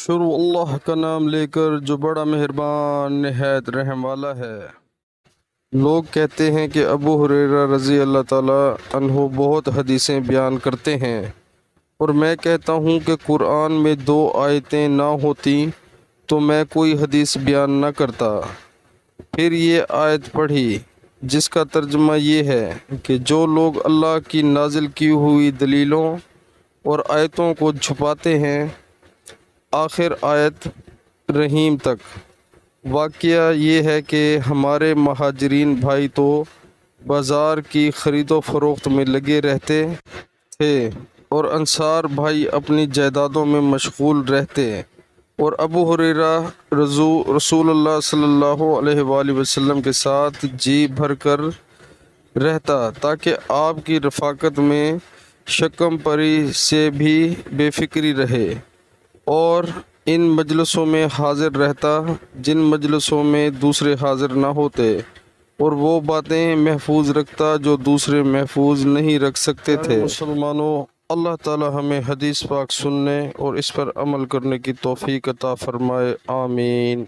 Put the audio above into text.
شروع اللہ کا نام لے کر جو بڑا مہربان نہایت رحم والا ہے۔ لوگ کہتے ہیں کہ ابو ہریرہ رضی اللہ تعالیٰ عنہ بہت حدیثیں بیان کرتے ہیں، اور میں کہتا ہوں کہ قرآن میں 2 آیتیں نہ ہوتی تو میں کوئی حدیث بیان نہ کرتا۔ پھر یہ آیت پڑھی جس کا ترجمہ یہ ہے کہ جو لوگ اللہ کی نازل کی ہوئی دلیلوں اور آیتوں کو چھپاتے ہیں، آخر آیت رحیم تک۔ واقعہ یہ ہے کہ ہمارے مہاجرین بھائی تو بازار کی خرید و فروخت میں لگے رہتے تھے اور انصار بھائی اپنی جائیدادوں میں مشغول رہتے، اور ابو ہریرہ رسول اللہ صلی اللہ علیہ وآلہ وسلم کے ساتھ جی بھر کر رہتا تاکہ آپ کی رفاقت میں شکم پری سے بھی بے فکری رہے، اور ان مجلسوں میں حاضر رہتا جن مجلسوں میں دوسرے حاضر نہ ہوتے، اور وہ باتیں محفوظ رکھتا جو دوسرے محفوظ نہیں رکھ سکتے تھے۔ مسلمانوں، اللہ تعالی ہمیں حدیث پاک سننے اور اس پر عمل کرنے کی توفیق عطا فرمائے، آمین۔